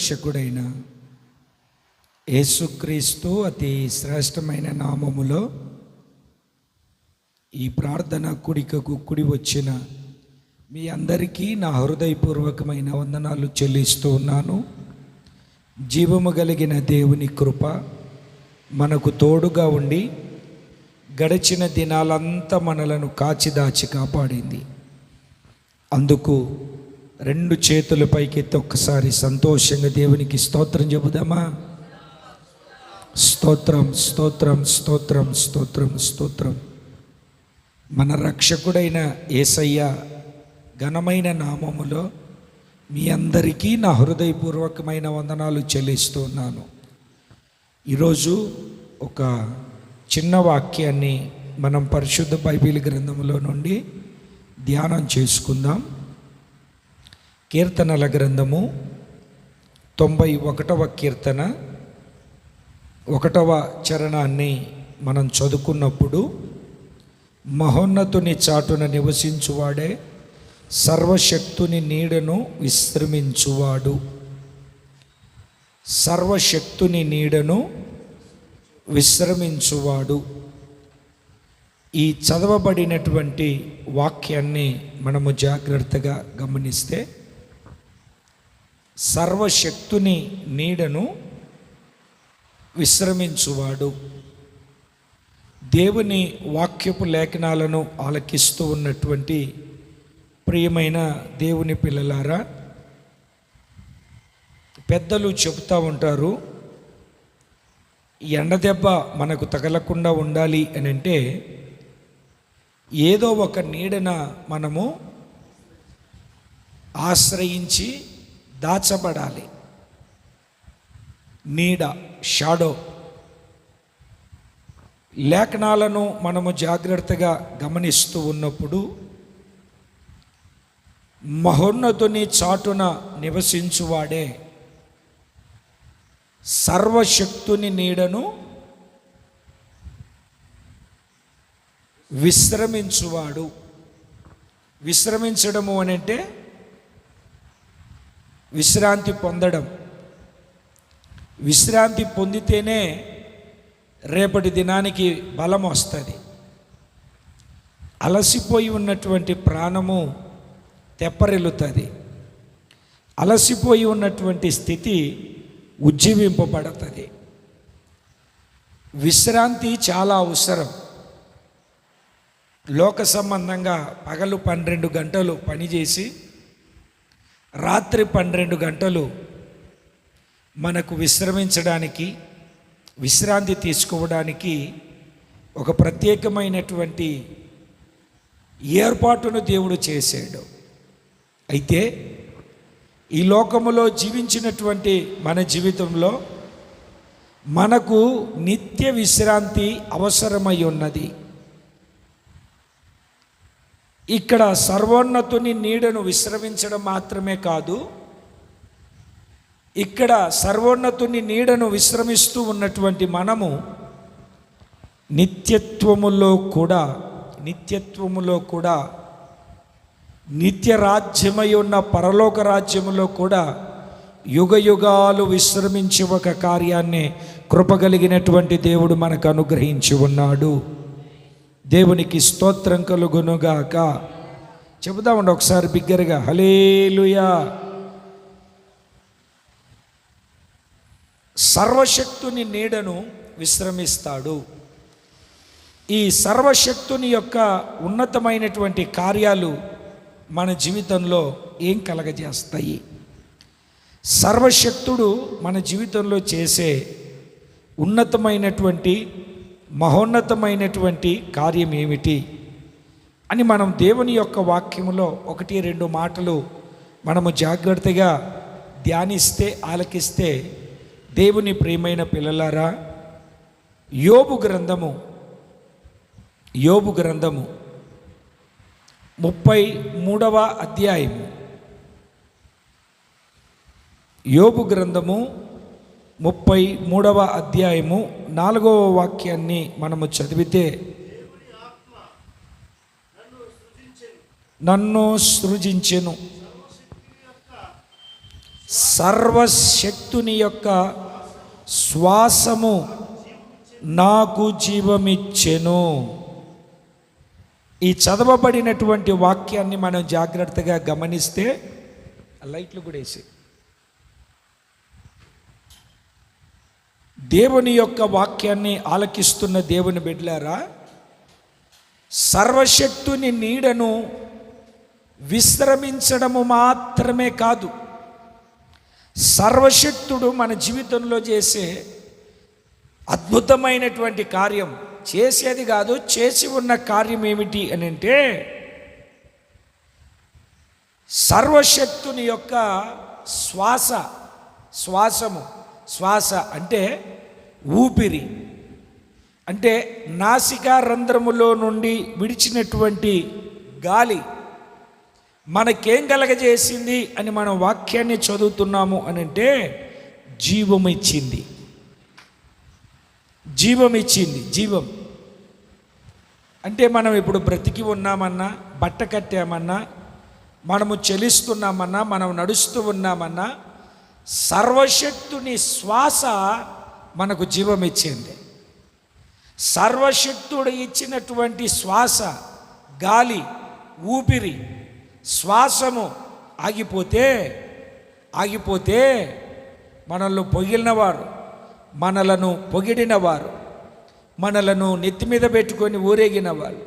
రక్షకుడైన యేసుక్రీస్తు అతి శ్రేష్టమైన నామములో ఈ ప్రార్థన కుడికకు కూడి వచ్చిన మీ అందరికీ నా హృదయపూర్వకమైన వందనాలు చెల్లిస్తూ ఉన్నాను. జీవము కలిగిన దేవుని కృప మనకు తోడుగా ఉండి గడిచిన దినాలంతా మనలను కాచిదాచి కాపాడింది. అందుకు రెండు చేతుల పైకెత్తి ఒక్కసారి సంతోషంగా దేవునికి స్తోత్రం చెబుదామా? స్తోత్రం, స్తోత్రం, స్తోత్రం, స్తోత్రం, స్తోత్రం. మన రక్షకుడైన యేసయ్య ఘనమైన నామములో మీ అందరికీ నా హృదయపూర్వకమైన వందనాలు చెల్లిస్తున్నాను. ఈరోజు ఒక చిన్న వాక్యాన్ని మనం పరిశుద్ధ బైబిల్ గ్రంథంలో నుండి ధ్యానం చేసుకుందాం. కీర్తనల గ్రంథము 91వ కీర్తన 1వ చరణాన్ని మనం చదువుకున్నప్పుడు, మహోన్నతుని చాటున నివసించువాడే సర్వశక్తుని నీడను విశ్రమించువాడు. సర్వశక్తుని నీడను విశ్రమించువాడు. ఈ చదవబడినటువంటి వాక్యాన్ని మనము జాగ్రత్తగా గమనిస్తే, సర్వశక్తుని నీడను విశ్రమించువాడు. దేవుని వాక్యపు లేఖనాలను ఆలకిస్తూ ఉన్నటువంటి ప్రియమైన దేవుని పిల్లలారా, పెద్దలు చెబుతూ ఉంటారు, ఎండదెబ్బ మనకు తగలకుండా ఉండాలి అని అంటే ఏదో ఒక నీడన మనము ఆశ్రయించి దాచబడాలి. నీడ, షాడో. లేఖనాలను మనము జాగ్రత్తగా గమనిస్తూ ఉన్నప్పుడు, మహోన్నతుని చాటున నివసించువాడే సర్వశక్తుని నీడను విశ్రమించువాడు. విశ్రమించడము అని అంటే విశ్రాంతి పొందడం. విశ్రాంతి పొందితేనే రేపటి దినానికి బలం వస్తుంది. అలసిపోయి ఉన్నటువంటి ప్రాణము తెప్పరిల్లుతుంది. అలసిపోయి ఉన్నటువంటి స్థితి ఉజ్జీవింపబడుతుంది. విశ్రాంతి చాలా అవసరం. లోక సంబంధంగా పగలు 12 గంటలు పనిచేసి రాత్రి 12 గంటలు మనకు విశ్రమించడానికి, విశ్రాంతి తీసుకోవడానికి ఒక ప్రత్యేకమైనటువంటి ఏర్పాటును దేవుడు చేశాడు. అయితే ఈ లోకములో జీవించినటువంటి మన జీవితంలో మనకు నిత్య విశ్రాంతి అవసరమై ఉన్నది. ఇక్కడ సర్వోన్నతుని నీడను విశ్రమించడం మాత్రమే కాదు, ఇక్కడ సర్వోన్నతుని నీడను విశ్రమిస్తూ ఉన్నటువంటి మనము నిత్యత్వములో కూడా నిత్య రాజ్యమై ఉన్న పరలోక రాజ్యములో కూడా యుగ యుగాలు విశ్రమించే ఒక కార్యాన్ని కృపగలిగినటువంటి దేవుడు మనకు అనుగ్రహించి ఉన్నాడు. దేవునికి స్తోత్రం కలుగునుగాక. చెబుదామండి ఒకసారి బిగ్గరగా, హల్లెలూయా. సర్వశక్తుని నీడను విశ్రమిస్తాడు. ఈ సర్వశక్తుని యొక్క ఉన్నతమైనటువంటి కార్యాలు మన జీవితంలో ఏం కలగజేస్తాయి? సర్వశక్తుడు మన జీవితంలో చేసే ఉన్నతమైనటువంటి మహోన్నతమైనటువంటి కార్యం ఏమిటి అని మనం దేవుని యొక్క వాక్యములో 1-2 మాటలు మనము జాగ్రత్తగా ధ్యానిస్తే, ఆలకిస్తే, దేవుని ప్రియమైన పిల్లలారా, యోబు గ్రంథము 33వ అధ్యాయము. యోబు గ్రంథము 33వ అధ్యాయము 4వ వాక్యాన్ని మనము చదివితే, నన్ను సృజించెను, సర్వశక్తుని యొక్క శ్వాసము నాకు జీవమిచ్చెను. ఈ చదవబడినటువంటి వాక్యాన్ని మనం జాగ్రత్తగా గమనిస్తే, లైట్లు కూడా వేసి, దేవుని యొక్క వాక్యాన్ని ఆలకిస్తున్న దేవుని బిడ్డలారా, సర్వశక్తుని నీడను విశ్రమించడము మాత్రమే కాదు, సర్వశక్తుడు మన జీవితంలో చేసే అద్భుతమైనటువంటి కార్యం, చేసేది కాదు చేసి ఉన్న కార్యం ఏమిటి అని అంటే, సర్వశక్తుని యొక్క శ్వాస అంటే ఊపిరి, అంటే నాసికా రంధ్రములో నుండి విడిచినటువంటి గాలి మనకేం కలగజేసింది అని మనం వాక్యాన్ని చదువుతున్నాము అని అంటే, జీవం ఇచ్చింది. జీవం అంటే మనం ఇప్పుడు బ్రతికి ఉన్నామన్నా, బట్ట కట్టామన్నా, మనము చెలిస్తున్నామన్నా, మనం నడుస్తూ ఉన్నామన్నా, సర్వశక్తుని శ్వాస మనకు జీవం ఇచ్చింది. సర్వశక్తుడు ఇచ్చినటువంటి శ్వాస, గాలి, ఊపిరి, శ్వాసము ఆగిపోతే మనల్ని పొగిలినవారు, మనలను పొగిడినవారు, మనలను నెత్తి మీద పెట్టుకొని ఊరేగిన వాళ్ళు,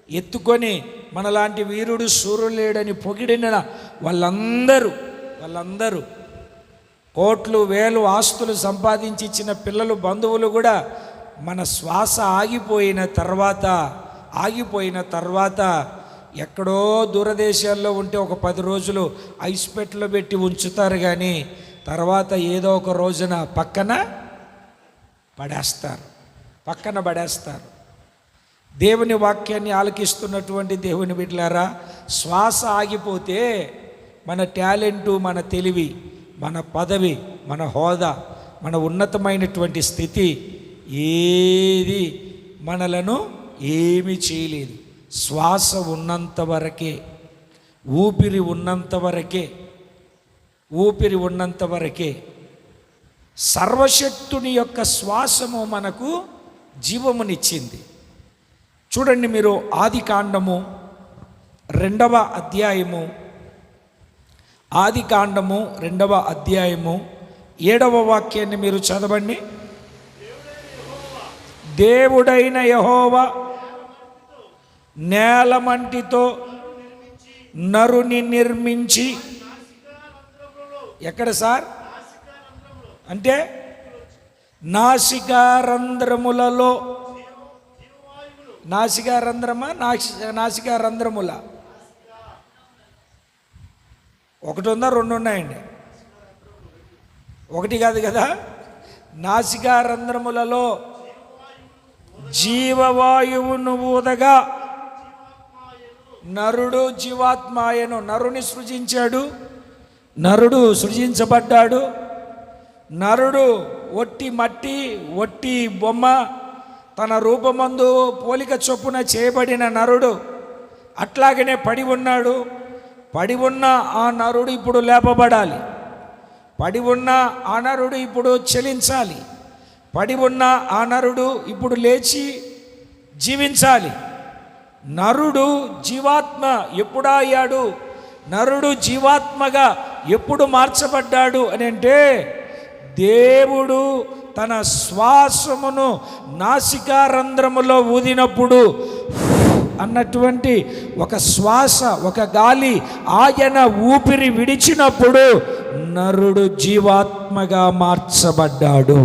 ఎత్తుకొని మనలాంటి వీరుడు సూర్యుడు లేడని పొగిడిన వాళ్ళందరూ కోట్లు వేలు ఆస్తులు సంపాదించి ఇచ్చిన పిల్లలు, బంధువులు కూడా మన శ్వాస ఆగిపోయిన తర్వాత ఎక్కడో దూరదేశాల్లో ఉంటే ఒక 10 రోజులు ఐస్ పెట్టెలో పెట్టి ఉంచుతారు, కానీ తర్వాత ఏదో ఒక రోజున పక్కన పడేస్తారు. దేవుని వాక్యాన్ని ఆలకిస్తున్నటువంటి దేవుని బిడ్డలారా, శ్వాస ఆగిపోతే మన టాలెంటు, మన తెలివి, మన పదవి, మన హోదా, మన ఉన్నతమైనటువంటి స్థితి ఏది మనలను ఏమీ చేయలేదు. శ్వాస ఉన్నంత వరకే, ఊపిరి ఉన్నంత వరకే సర్వశక్తుని యొక్క శ్వాసము మనకు జీవమునిచ్చింది. చూడండి, మీరు ఆదికాండము 2వ అధ్యాయము 7వ వాక్యాన్ని మీరు చదవండి. దేవుడైన యెహోవా నేలమంటితో నరుని నిర్మించి, ఎక్కడ సార్ అంటే నాసికా రంధ్రముల ఒకటి ఉందా, 2 ఉన్నాయండి? ఒకటి కాదు కదా. నాసికా రంధ్రములలో జీవవాయువును ఊదగా నరుడు జీవాత్మాయను. నరుని సృజించాడు, నరుడు సృజించబడ్డాడు. నరుడు ఒట్టి మట్టి, ఒట్టి బొమ్మ, తన రూపమందు పోలిక చొప్పున చేయబడిన నరుడు అట్లాగనే పడి ఉన్నాడు. పడి ఉన్న ఆ నరుడు ఇప్పుడు లేపబడాలి. పడి ఉన్న ఆ నరుడు ఇప్పుడు చలించాలి. పడి ఉన్న ఆ నరుడు ఇప్పుడు లేచి జీవించాలి. నరుడు జీవాత్మ ఎప్పుడు అయ్యాడు? నరుడు జీవాత్మగా ఎప్పుడు మార్చబడ్డాడు అని అంటే, దేవుడు తన శ్వాసమును నాసికా రంధ్రములో ఊదినప్పుడు అన్నటువంటి ఒక శ్వాస, ఒక గాలి, ఆయన ఊపిరి విడిచినప్పుడు నరుడు జీవాత్మగా మార్చబడ్డాడు.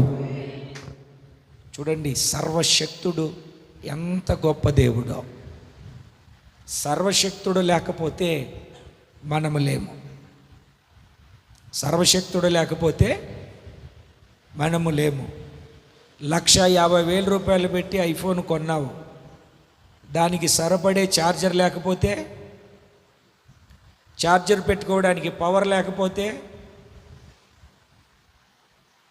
చూడండి, సర్వశక్తుడు ఎంత గొప్ప దేవుడో. సర్వశక్తుడు లేకపోతే మనము లేము. సర్వశక్తుడు లేకపోతే మనము లేము. 1,50,000 రూపాయలు పెట్టి ఐఫోన్ కొన్నావు, దానికి సరిపడే ఛార్జర్ లేకపోతే, ఛార్జర్ పెట్టుకోవడానికి పవర్ లేకపోతే,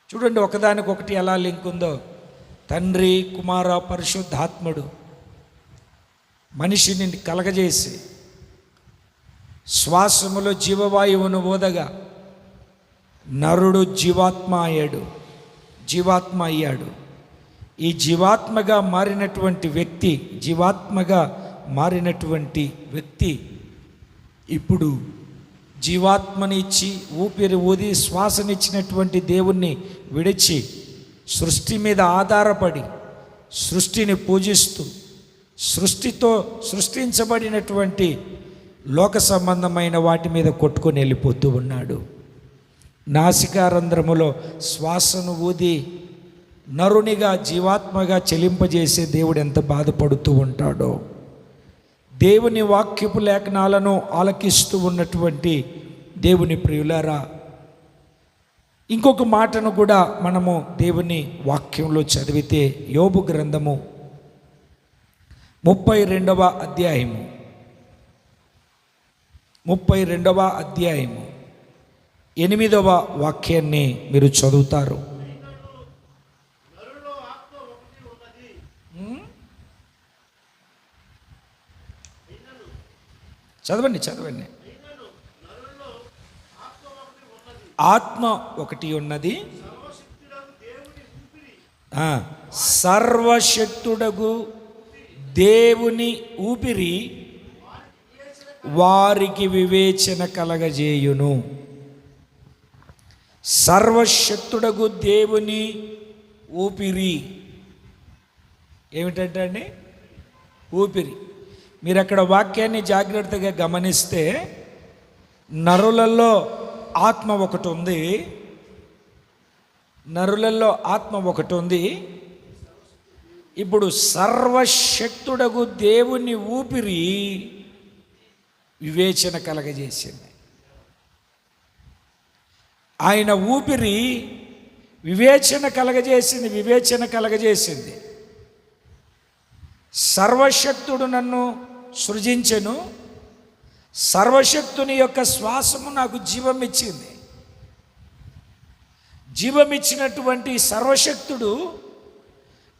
చూడండి ఒకదానికొకటి ఎలా లింక్ ఉందో. తండ్రి, కుమార, పరిశుద్ధాత్ముడు మనిషిని కలగజేసి శ్వాసములో జీవవాయువును ఊదగా నరుడు జీవాత్మ అయ్యాడు. ఈ జీవాత్మగా మారినటువంటి వ్యక్తి ఇప్పుడు జీవాత్మనిచ్చి ఊపిరి ఊది శ్వాసనిచ్చినటువంటి దేవుణ్ణి విడిచి సృష్టి మీద ఆధారపడి సృష్టిని పూజిస్తూ సృష్టితో సృష్టించబడినటువంటి లోక సంబంధమైన వాటి మీద కొట్టుకొని వెళ్ళిపోతూ ఉన్నాడు. నాసికారంధ్రములో శ్వాసను ఊది నరునిగా జీవాత్మగా చెలింపజేసే దేవుడు ఎంత బాధపడుతూ ఉంటాడో. దేవుని వాక్యపు లేఖనాలను ఆలకిస్తూ ఉన్నటువంటి దేవుని ప్రియులారా, ఇంకొక మాటను కూడా మనము దేవుని వాక్యంలో చదివితే యోబు గ్రంథము 32వ అధ్యాయము 8వ వాక్యాన్ని మీరు చదువుతారు. చదవండి. ఆత్మ ఒకటి ఉన్నది, సర్వశక్తుడగు దేవుని ఊపిరి వారికి వివేచన కలగజేయును. సర్వశక్తుడగు దేవుని ఊపిరి ఏమిటంటే అండి? ఊపిరి. మీరు అక్కడ వాక్యాన్ని జాగ్రత్తగా గమనిస్తే నరులలో ఆత్మ ఒకటి ఉంది. ఇప్పుడు సర్వశక్తుడగు దేవుని ఊపిరి వివేచన కలగజేసింది. ఆయన ఊపిరి వివేచన కలగజేసింది. సర్వశక్తుడు నన్ను సృజించెను, సర్వశక్తుని యొక్క శ్వాసము నాకు జీవమిచ్చింది. జీవమిచ్చినటువంటి సర్వశక్తుడు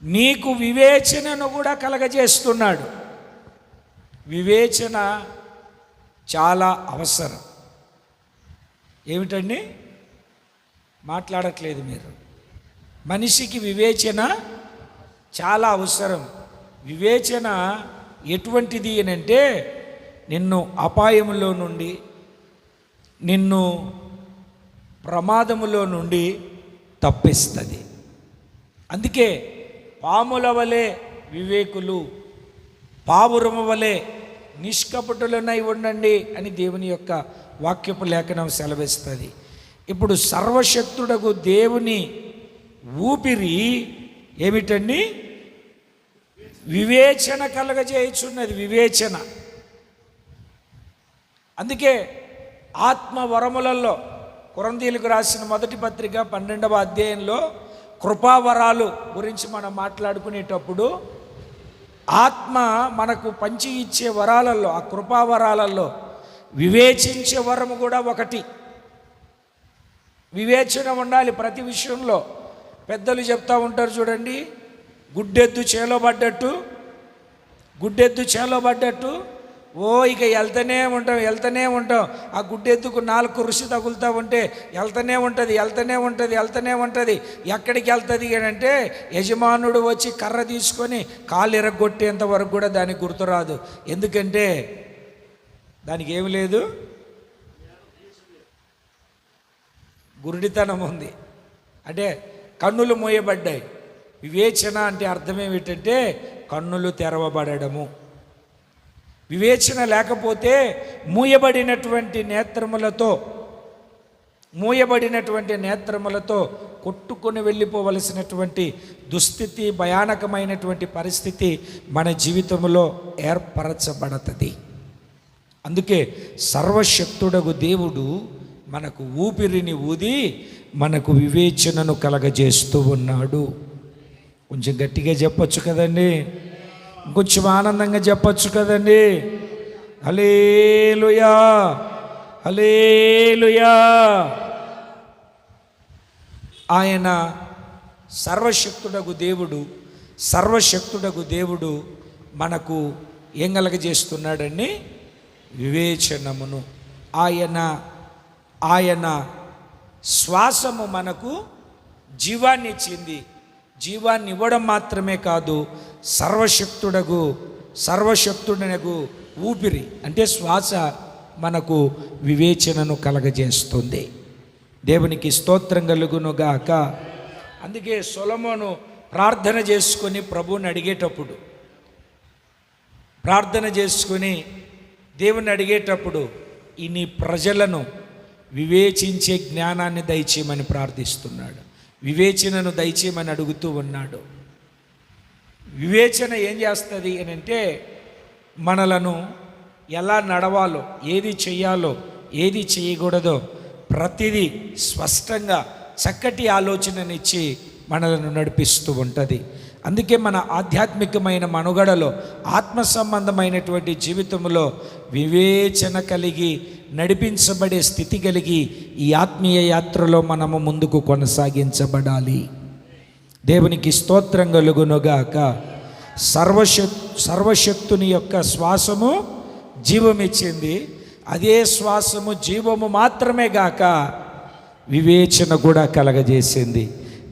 నీకు వివేచనను కూడా కలగజేస్తున్నాడు. వివేచన చాలా అవసరం. ఏమిటండి? మాట్లాడట్లేదు మీరు. మనిషికి వివేచన చాలా అవసరం. వివేచన ఎటువంటిది అని అంటే నిన్ను అపాయములో నుండి, నిన్ను ప్రమాదములో నుండి తప్పిస్తుంది. అందుకే పాముల వలె వివేకులు, పావురము వలె నిష్కపటులనై ఉండండి అని దేవుని యొక్క వాక్యపు లేఖనం సెలవిస్తుంది. ఇప్పుడు సర్వశక్తుడగు దేవుని ఊపిరి ఏమిటండి? వివేచన కలగజేయుచున్నది. వివేచన. అందుకే ఆత్మ వరములలో కొరింథీయులకు రాసిన మొదటి పత్రిక 12వ అధ్యాయంలో కృపావరాలు గురించి మనం మాట్లాడుకునేటప్పుడు ఆత్మ మనకు పంచి ఇచ్చే వరాలలో, ఆ కృపావరాలలో వివేచించే వరము కూడా ఒకటి. వివేచన ఉండాలి ప్రతి విషయంలో. పెద్దలు చెప్తూ ఉంటారు చూడండి, గుడ్డెద్దు చేలో పడ్డట్టు ఇక వెళ్తూనే ఉంటాం. ఆ గుడ్డెద్దుకు 4 రుచి తగులుతూ ఉంటే వెళ్తూనే ఉంటుంది. ఎక్కడికి వెళ్తుంది అంటే యజమానుడు వచ్చి కర్ర తీసుకొని కాలు ఎరగొట్టేంత వరకు కూడా దానికి గుర్తురాదు. ఎందుకంటే దానికి ఏమి లేదు, గురుడితనం ఉంది. అంటే కన్నులు మూయబడ్డాయి. వివేచన అంటే అర్థం ఏమిటంటే కన్నులు తెరవబడము. వివేచన లేకపోతే మూయబడినటువంటి నేత్రములతో కొట్టుకొని వెళ్ళిపోవలసినటువంటి దుస్థితి, భయానకమైనటువంటి పరిస్థితి మన జీవితంలో ఏర్పరచబడుతుంది. అందుకే సర్వశక్తుడగు దేవుడు మనకు ఊపిరిని ఊది మనకు వివేచనను కలగజేస్తూ ఉన్నాడు. కొంచెం గట్టిగా చెప్పొచ్చు కదండి, కొంచెం ఆనందంగా చెప్పొచ్చు కదండి. హల్లెలూయా, హల్లెలూయా. ఆయన సర్వశక్తుడగు దేవుడు మనకు ఏం వివేచనమును. ఆయన శ్వాసము మనకు జీవాన్ని ఇచ్చింది. జీవాన్ని ఇవ్వడం మాత్రమే కాదు, సర్వశక్తుడనగు ఊపిరి అంటే శ్వాస మనకు వివేచనను కలగజేస్తుంది. దేవునికి స్తోత్రం కలుగును గాక. అందుకే సొలొమోను ప్రార్థన చేసుకొని ప్రభువుని అడిగేటప్పుడు, దేవుని అడిగేటప్పుడు ఈ నీ ప్రజలను వివేచించే జ్ఞానాన్ని దయచేయమని ప్రార్థిస్తున్నాడు. వివేచనను దయచేయమని అడుగుతూ ఉన్నాడు. వివేచన ఏం చేస్తుంది అని అంటే, మనలను ఎలా నడవాలో, ఏది చేయాలో, ఏది చేయకూడదో ప్రతిదీ స్పష్టంగా చక్కటి ఆలోచననిచ్చి మనలను నడిపిస్తూ ఉంటుంది. అందుకే మన ఆధ్యాత్మికమైన మనుగడలో, ఆత్మ సంబంధమైనటువంటి జీవితంలో వివేచన కలిగి నడిపించబడే స్థితి కలిగి ఈ ఆత్మీయ యాత్రలో మనము ముందుకు కొనసాగించబడాలి. దేవునికి స్తోత్రం కలుగునుగాక. సర్వశక్తుని యొక్క శ్వాసము జీవమిచ్చింది. అదే శ్వాసము జీవము మాత్రమే గాక వివేచన కూడా కలగజేసింది.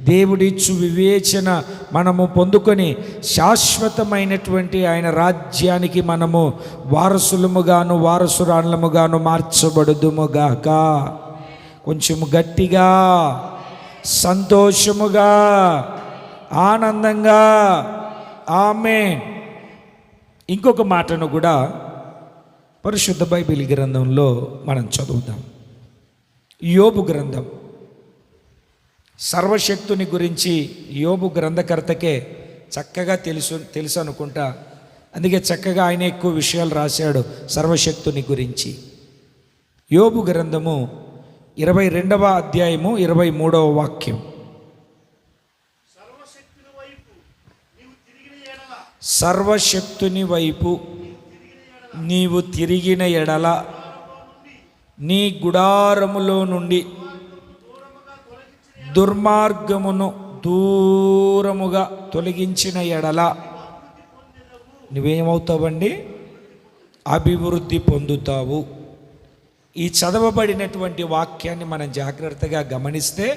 దేవుడిచ్చు వివేచన మనము పొందుకొని శాశ్వతమైనటువంటి ఆయన రాజ్యానికి మనము వారసురాళ్ళముగాను మార్చబడుదుముగాక. కొంచెం గట్టిగా, సంతోషముగా, ఆనందంగా ఆమేన్. ఇంకొక మాటను కూడా పరిశుద్ధ బైబిల్ గ్రంథంలో మనం చదువుదాం. యోబు గ్రంథం. సర్వశక్తుని గురించి యోబు గ్రంథకర్తకే చక్కగా తెలుసు అనుకుంటా. అందుకే చక్కగా ఆయన ఎక్కువ విషయాలు రాశాడు సర్వశక్తుని గురించి. యోబు గ్రంథము 22వ అధ్యాయము 23వ వాక్యం. సర్వశక్తుని వైపు నీవు తిరిగిన ఎడల, నీ గుడారములో నుండి దుర్మార్గమును దూరముగా తొలగించిన ఎడల నువ్వేమవుతావండి? అభివృద్ధి పొందుతావు. ఈ చదవబడినటువంటి వాక్యాన్ని మనం జాగ్రత్తగా గమనిస్తే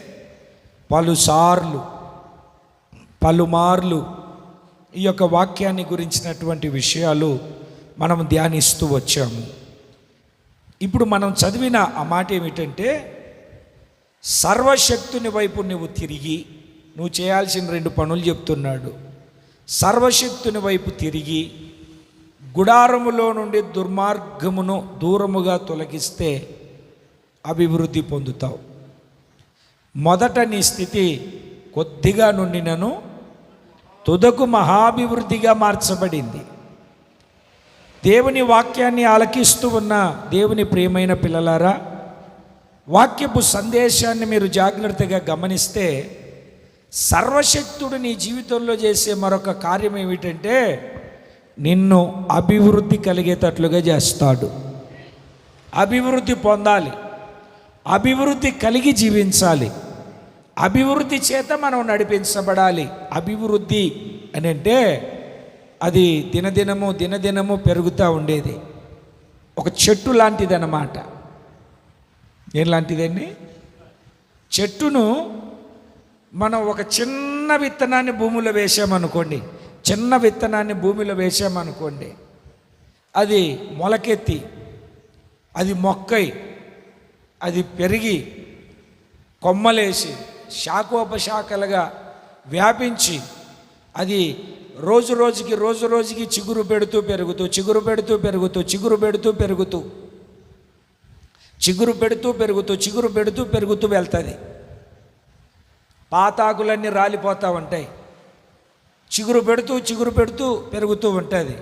పలుమార్లు ఈ యొక్క వాక్యాన్ని గురించినటువంటి విషయాలు మనం ధ్యానిస్తూ వచ్చాము. ఇప్పుడు మనం చదివిన ఆ మాట ఏమిటంటే, సర్వశక్తుని వైపు నువ్వు తిరిగి, నువ్వు చేయాల్సిన 2 పనులు చెప్తున్నాడు. సర్వశక్తుని వైపు తిరిగి గుడారములో నుండి దుర్మార్గమును దూరముగా తొలగిస్తే అభివృద్ధి పొందుతావు. మొదట నీ స్థితి కొద్దిగా నుండినను తుదకు మహాభివృద్ధిగా మార్చబడింది. దేవుని వాక్యాన్ని ఆలకిస్తూ ఉన్న దేవుని ప్రియమైన పిల్లలారా, వాక్యపు సందేశాన్ని మీరు జాగ్రత్తగా గమనిస్తే, సర్వశక్తుడు నీ జీవితంలో చేసే మరొక కార్యం ఏమిటంటే, నిన్ను అభివృద్ధి కలిగేటట్లుగా చేస్తాడు. అభివృద్ధి పొందాలి, అభివృద్ధి కలిగి జీవించాలి, అభివృద్ధి చేత మనం నడిపించబడాలి. అభివృద్ధి అని అంటే అది దినదినము పెరుగుతూ ఉండేది. ఒక చెట్టు లాంటిది అన్నమాట. ఏం లాంటిదండి? చెట్టును మనం ఒక చిన్న విత్తనాన్ని భూమిలో వేసామనుకోండి, అది మొలకెత్తి, అది మొక్కై, అది పెరిగి, కొమ్మలేసి, శాఖోపశాఖలుగా వ్యాపించి, అది రోజు రోజుకి చిగురు పెడుతూ వెళ్తుంది. పాతాకులన్నీ రాలిపోతూ ఉంటాయి. చిగురు పెడుతూ పెరుగుతూ ఉంటుంది.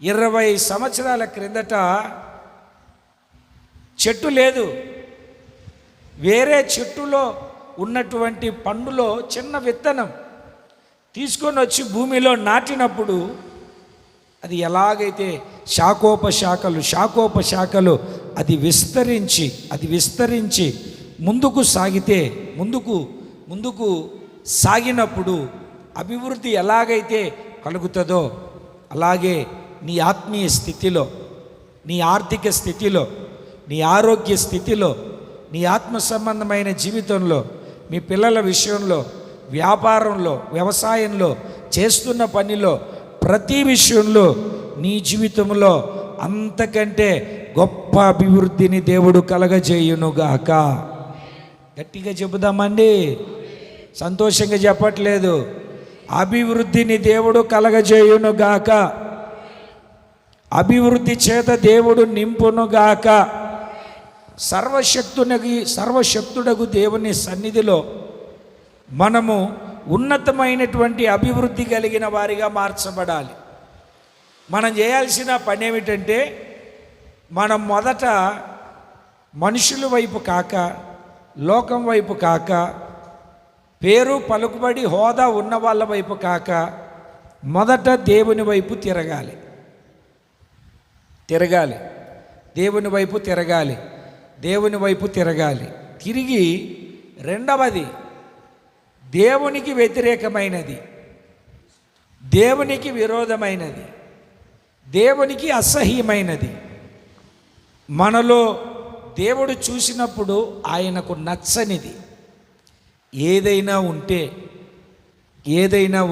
20 సంవత్సరాల క్రిందట చెట్టు లేదు. వేరే చెట్టులో ఉన్నటువంటి పండులో చిన్న విత్తనం తీసుకొని వచ్చి భూమిలో నాటినప్పుడు అది ఎలాగైతే శాఖోపశాఖలు అది విస్తరించి ముందుకు సాగినప్పుడు అభివృద్ధి ఎలాగైతే కలుగుతుందో, అలాగే నీ ఆత్మీయ స్థితిలో, నీ ఆర్థిక స్థితిలో, నీ ఆరోగ్య స్థితిలో, నీ ఆత్మ సంబంధమైన జీవితంలో, మీ పిల్లల విషయంలో, వ్యాపారంలో, వ్యవసాయంలో, చేస్తున్న పనిలో, ప్రతి విషయంలో నీ జీవితంలో అంతకంటే గొప్ప అభివృద్ధిని దేవుడు కలగజేయునుగాక. గట్టిగా చెబుదామండి, సంతోషంగా చెప్పట్లేదు. అభివృద్ధిని దేవుడు కలగజేయునుగాక, అభివృద్ధి చేత దేవుడు నింపునుగాక. సర్వశక్తుడగు దేవుని సన్నిధిలో మనము ఉన్నతమైనటువంటి అభివృద్ధి కలిగిన వారిగా మార్చబడాలి. మనం చేయాల్సిన పని ఏమిటంటే, మనం మొదట మనుషుల వైపు కాక, లోకం వైపు కాక, పేరు పలుకుబడి హోదా ఉన్న వాళ్ళ వైపు కాక, మొదట దేవుని వైపు తిరగాలి. దేవుని వైపు తిరగాలి. దేవుని వైపు తిరగాలి. తిరిగి రెండవది, దేవునికి వ్యతిరేకమైనది, దేవునికి విరోధమైనది, దేవునికి అసహ్యమైనది మనలో దేవుడు చూసినప్పుడు ఆయనకు నచ్చనిది ఏదైనా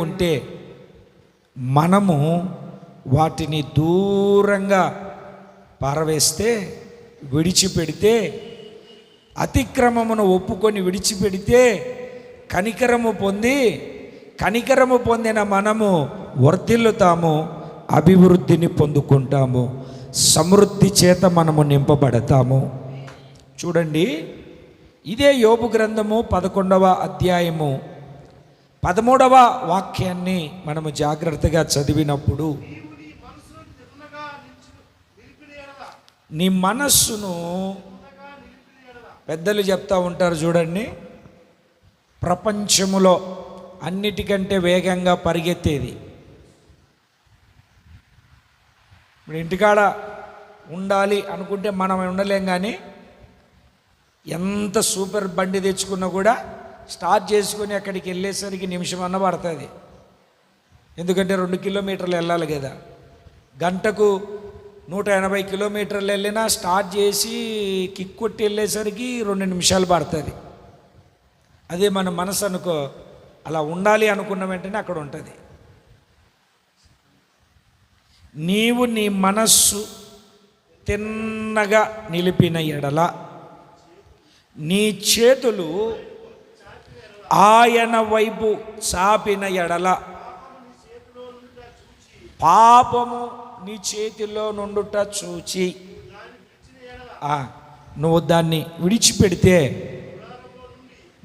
ఉంటే మనము వాటిని దూరంగా పారవేస్తే, విడిచిపెడితే, అతిక్రమమును ఒప్పుకొని విడిచిపెడితే, కనికరము పొందిన మనము వర్ధిల్లుతాము, అభివృద్ధిని పొందుకుంటాము, సమృద్ధి చేత మనము నింపబడతాము. చూడండి, ఇదే యోబు గ్రంథము 11వ అధ్యాయము 13వ వాక్యాన్ని మనము జాగ్రత్తగా చదివినప్పుడు, నీ మనస్సును, పెద్దలు చెప్తా ఉంటారు చూడండి, ప్రపంచములో అన్నిటికంటే వేగంగా పరిగెత్తేది. ఇప్పుడు ఇంటికాడ ఉండాలి అనుకుంటే మనం ఉండలేం, కానీ ఎంత సూపర్ బండి తెచ్చుకున్నా కూడా స్టార్ట్ చేసుకుని అక్కడికి వెళ్ళేసరికి నిమిషం అన్న పడుతుంది. ఎందుకంటే 2 కిలోమీటర్లు వెళ్ళాలి కదా. గంటకు 180 కిలోమీటర్లు వెళ్ళినా స్టార్ట్ చేసి కిక్ కొట్టి వెళ్ళేసరికి 2 నిమిషాలు పడుతుంది. అదే మన మనసు అనుకో, అలా ఉండాలి అనుకున్న వెంటనే అక్కడ ఉంటుంది. నీవు నీ మనస్సు తిన్నగా నిలిపిన ఎడల, నీ చేతులు ఆయన వైపు చాపిన ఎడల, పాపము నీ చేతిలో నుండుట చూచి నువ్వు దాన్ని విడిచిపెడితే,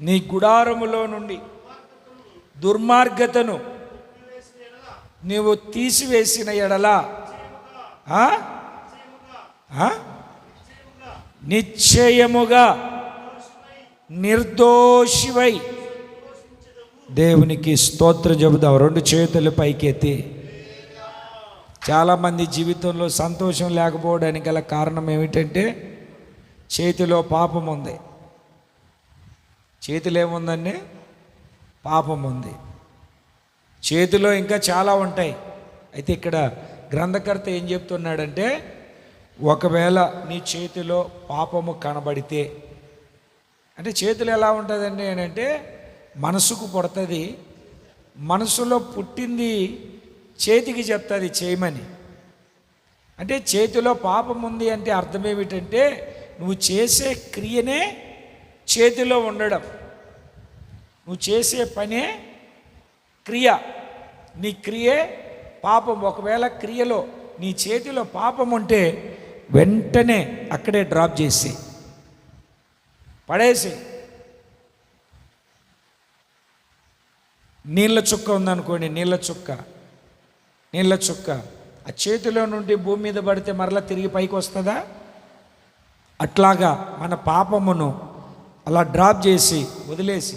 నీ గుడారములో నుండి దుర్మార్గతను నీవు తీసివేసిన ఎడల, నిశ్చయముగా నిర్దోషివై, దేవునికి స్తోత్రం చెబుదాం 2 చేతులు పైకెత్తి. చాలామంది జీవితంలో సంతోషం లేకపోవడానికి గల కారణం ఏమిటంటే, చేతిలో పాపం ఉంది. చేతిలో ఏముందండి? పాపం ఉంది. చేతిలో ఇంకా చాలా ఉంటాయి. అయితే ఇక్కడ గ్రంథకర్త ఏం చెప్తున్నాడంటే, ఒకవేళ నీ చేతిలో పాపము కనబడితే, అంటే చేతులు ఎలా ఉంటుందండి అంటే, మనసుకు పుడుతుంది, మనసులో పుట్టింది చేతికి చెప్తుంది చేయమని. అంటే చేతిలో పాపం ఉంది అంటే అర్థం ఏమిటంటే, నువ్వు చేసే క్రియనే చేతిలో ఉండడం, నువ్వు చేసే పనే క్రియ, నీ క్రియే పాపం. ఒకవేళ క్రియలో నీ చేతిలో పాపం ఉంటే వెంటనే అక్కడే డ్రాప్ చేసి పడేసి. నీళ్ళ చుక్క ఉందనుకోండి, నీళ్ళ చుక్క ఆ చేతిలో నుండి భూమి మీద పడితే మరలా తిరిగి పైకి వస్తుందా? అట్లాగా మన పాపమును అలా డ్రాప్ చేసి వదిలేసి,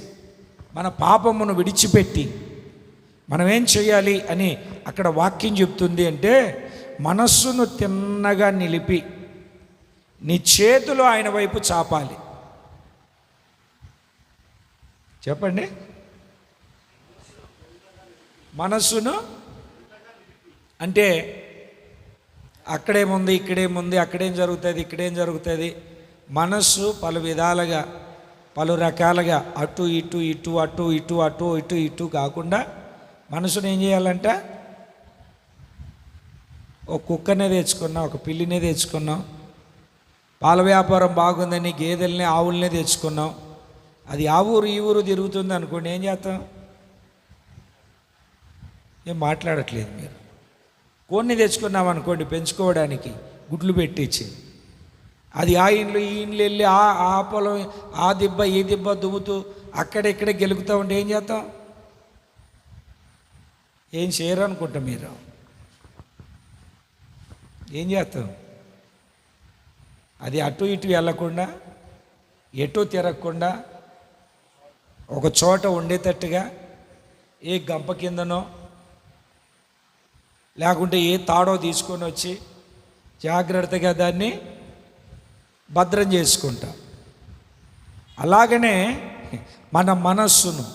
మన పాపమును విడిచిపెట్టి మనం ఏం చేయాలి అని అక్కడ వాక్యం చెప్తుంది అంటే, మనస్సును తిన్నగా నిలిపి నీ చేతులు ఆయన వైపు చాపాలి. చెప్పండి, మనస్సును అంటే అక్కడేముంది, ఇక్కడేముంది, అక్కడేం జరుగుతుంది, ఇక్కడేం జరుగుతుంది, మనస్సు పలు విధాలుగా పలు రకాలుగా అటు ఇటు ఇటు అటు ఇటు అటు ఇటు ఇటు కాకుండా మనసుని ఏం చేయాలంట? ఒక కుక్కనే తెచ్చుకున్నాం, ఒక పిల్లినే తెచ్చుకున్నాం, పాల వ్యాపారం బాగుందని గేదెల్ని ఆవులనే తెచ్చుకున్నాం. అది ఆ ఊరు ఈ ఊరు తిరుగుతుంది అనుకోండి, ఏం చేస్తాం? ఏం మాట్లాడట్లేదు మీరు. కోడిని తెచ్చుకున్నాం అనుకోండి పెంచుకోవడానికి, గుడ్లు పెట్టించి, అది ఆ ఇండ్లు ఈ ఇండ్లు వెళ్ళి ఆ పొలం ఆ దిబ్బ ఈ దిబ్బ దువ్వుతూ అక్కడెక్కడే గెలుగుతూ ఉంటే ఏం చేస్తాం? ఏం చేయరు అనుకుంటాం మీరు. ఏం చేస్తాం? అది అటు ఇటు వెళ్ళకుండా, ఎటు తిరగకుండా ఒక చోట ఉండేటట్టుగా ఏ గంప కిందనో లేకుంటే ఏ తాడో తీసుకొని వచ్చి జాగ్రత్తగా దాన్ని భద్రం చేసుకుంటాం. అలాగనే మన మనస్సును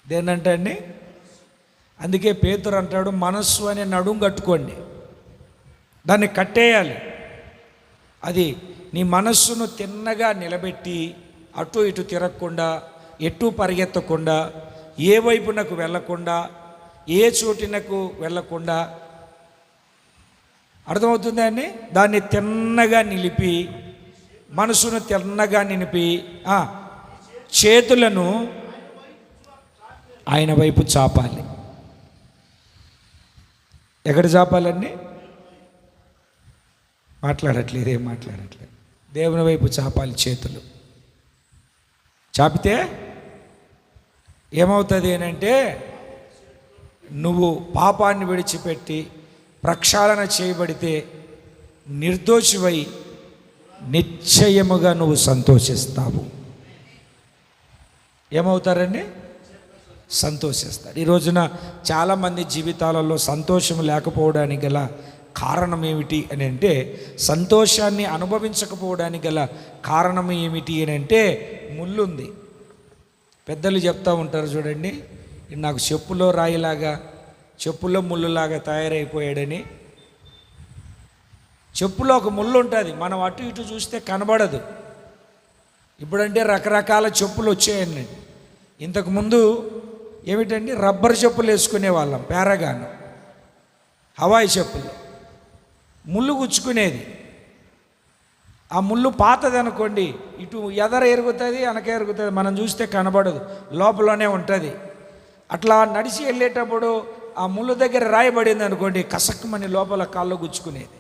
దేనంటే అండి, అందుకే పేతురు అంటాడు, మనస్సు అనే నడుం కట్టుకోండి, దాన్ని కట్టేయాలి. అది నీ మనస్సును తిన్నగా నిలబెట్టి అటు ఇటు తిరగకుండా, ఎటు పరిగెత్తకుండా, ఏ వైపునకు వెళ్ళకుండా, ఏ చోటినకు వెళ్ళకుండా, అర్థమవుతుందా అండి? దాన్ని తిన్నగా నిలిపి, మనసును తిన్నగా నిలిపి చేతులను ఆయన వైపు చాపాలి. ఎక్కడ చాపాలండి? మాట్లాడట్లేదు, ఏం మాట్లాడట్లేదు. దేవుని వైపు చాపాలి చేతులు. చాపితే ఏమవుతుంది అంటే, నువ్వు పాపాన్ని విడిచిపెట్టి ప్రక్షాళన చేయబడితే నిర్దోషివై నిశ్చయముగా నువ్వు సంతోషిస్తావు. ఏమవుతారండి? సంతోషిస్తారు. ఈ రోజున చాలామంది జీవితాలలో సంతోషం లేకపోవడానికి గల కారణం ఏమిటి అని అంటే, సంతోషాన్ని అనుభవించకపోవడానికి గల కారణం ఏమిటి అని అంటే, ముళ్ళుంది. పెద్దలు చెప్తూ ఉంటారు చూడండి, నాకు చెప్పులో రాయిలాగా చెప్పులో ముళ్ళులాగా తయారైపోయాడని. చెప్పులో ఒక ముళ్ళు ఉంటుంది, మనం అటు ఇటు చూస్తే కనబడదు. ఇప్పుడంటే రకరకాల చెప్పులు వచ్చాయండి. ఇంతకుముందు ఏమిటండి, రబ్బర్ చెప్పులు వేసుకునే వాళ్ళం, పారాగాన్, హవాయి చెప్పులు. ముళ్ళు గుచ్చుకునేది. ఆ ముళ్ళు పాతది అనుకోండి, ఇటు ఎదర ఎరుగుతుంది, వెనక ఎరుగుతుంది, మనం చూస్తే కనబడదు, లోపలనే ఉంటుంది. అట్లా నడిచి వెళ్ళేటప్పుడు ఆ ముళ్ళు దగ్గర రాయబడింది అనుకోండి, కసక్కమని లోపల కాళ్ళు గుచ్చుకునేది,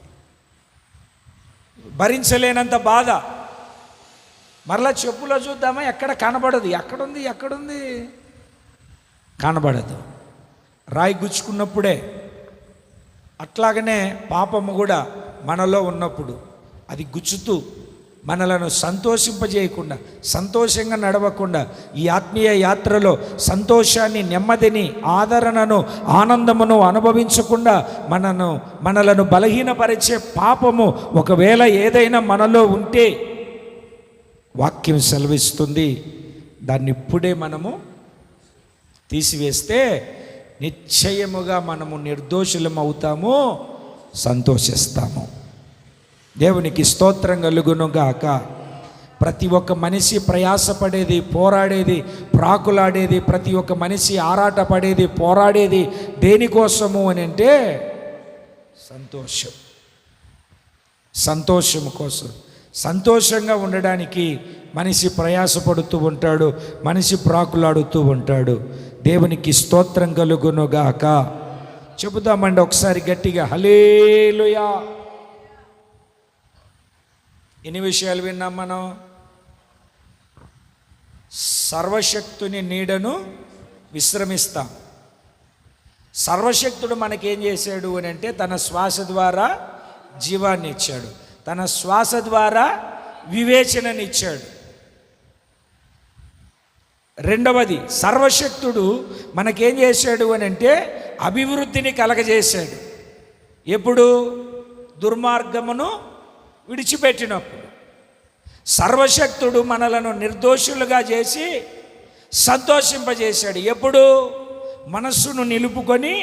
భరించలేనంత బాధ. మరలా చెప్పులో చూద్దామా, ఎక్కడ కనబడదు, ఎక్కడుంది కనబడదు, రాయి గుచ్చుకున్నప్పుడే. అట్లాగనే పాపము కూడా మనలో ఉన్నప్పుడు అది గుచ్చుతూ మనలను సంతోషింపజేయకుండా, సంతోషంగా నడవకుండా, ఈ ఆత్మీయ యాత్రలో సంతోషాన్ని, నెమ్మదిని, ఆదరణను, ఆనందమును అనుభవించకుండా మనలను బలహీనపరిచే పాపము ఒకవేళ ఏదైనా మనలో ఉంటే వాక్యం సెలవిస్తుంది, దాన్ని ఇప్పుడే మనము తీసివేస్తే నిశ్చయముగా మనము నిర్దోషులం అవుతాము, సంతోషిస్తాము. దేవునికి స్తోత్రం కలుగును గాక. ప్రతి ఒక్క మనిషి ప్రయాసపడేది, పోరాడేది, ప్రాకులాడేది, ప్రతి ఒక్క మనిషి ఆరాటపడేది, పోరాడేది దేనికోసము అని అంటే సంతోషం కోసం. సంతోషంగా ఉండడానికి మనిషి ప్రయాసపడుతూ ఉంటాడు, మనిషి ప్రాకులాడుతూ ఉంటాడు. దేవునికి స్తోత్రం కలుగును గాక. చెబుదామండి ఒకసారి గట్టిగా, హల్లెలూయా. ఎన్ని విషయాలు విన్నాం మనం? సర్వశక్తుని నీడను విశ్రమిస్తాం. సర్వశక్తుడు మనకేం చేశాడు అని అంటే, తన శ్వాస ద్వారా జీవాన్ని ఇచ్చాడు, తన శ్వాస ద్వారా వివేచననిచ్చాడు. రెండవది, సర్వశక్తుడు మనకేం చేశాడు అని అంటే అభివృద్ధిని కలగజేశాడు. ఎప్పుడు? దుర్మార్గమును విడిచిపెట్టినప్పుడు. సర్వశక్తుడు మనలను నిర్దోషులుగా చేసి సంతోషింపజేశాడు. ఎప్పుడు? మనస్సును నిలుపుకొని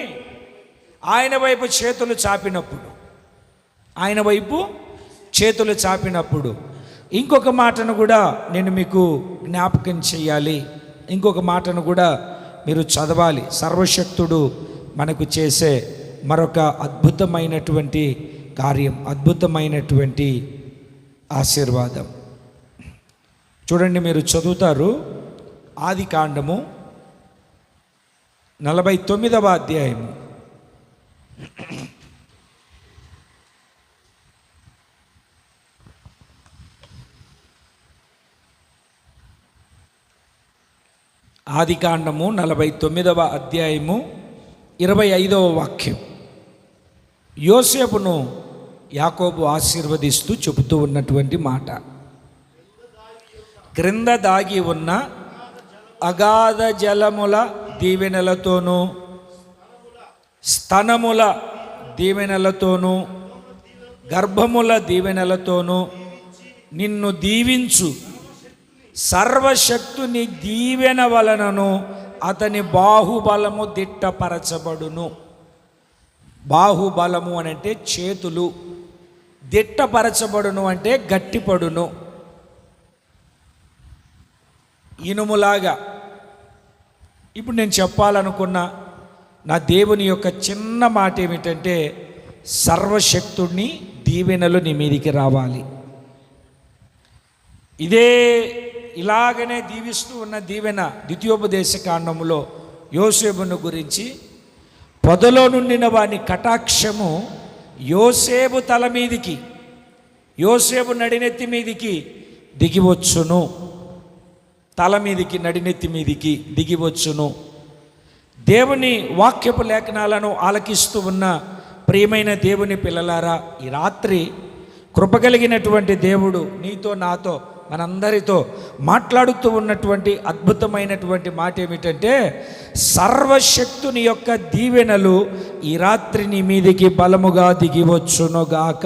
ఆయన వైపు చేతులు చాపినప్పుడు. ఆయన వైపు చేతులు చాపినప్పుడు. ఇంకొక మాటను కూడా నేను మీకు జ్ఞాపకం చేయాలి. ఇంకొక మాటను కూడా మీరు చదవాలి. సర్వశక్తుడు మనకు చేసే మరొక అద్భుతమైనటువంటి కార్యం, అద్భుతమైనటువంటి ఆశీర్వాదం. చూడండి, మీరు చదువుతారు ఆదికాండము 49వ అధ్యాయము. ఆదికాండము 49వ అధ్యాయము 25వ వాక్యం. యోసేపును యాకోబు ఆశీర్వదిస్తూ చెబుతూ ఉన్నటువంటి మాట, క్రింద దాగి ఉన్న అగాధ జలముల దీవెనలతోనూ స్తనముల దీవెనలతోనూ గర్భముల దీవెనలతోనూ నిన్ను దీవించు సర్వశక్తుని దీవెన వలనను అతని బాహుబలము దిట్టపరచబడును. బాహుబలము అని అంటే చేతులు, దిట్టపరచబడును అంటే గట్టిపడును, ఇనుములాగా. ఇప్పుడు నేను చెప్పాలనుకున్న నా దేవుని యొక్క చిన్న మాట ఏమిటంటే, సర్వశక్తుడిని దీవెనలు నీ మీదికి రావాలి. ఇలాగనే దీవిస్తూ ఉన్న దీవెన ద్వితీయోపదేశ కాండములో యోసేపును గురించి, పొదలో నుండిన వాని కటాక్షము యోసేపు తల మీదికి, యోసేపు నడినెత్తి మీదికి దిగివచ్చును, తల మీదికి నడినెత్తి మీదికి దిగివచ్చును. దేవుని వాక్యపు లేఖనాలను ఆలకిస్తూ ఉన్న ప్రియమైన దేవుని పిల్లలారా, ఈ రాత్రి కృపగలిగినటువంటి దేవుడు నీతో నాతో మనందరితో మాట్లాడుతూ ఉన్నటువంటి అద్భుతమైనటువంటి మాట ఏమిటంటే, సర్వశక్తుని యొక్క దీవెనలు ఈ రాత్రి నీ మీదికి బలముగా దిగివచ్చునుగాక.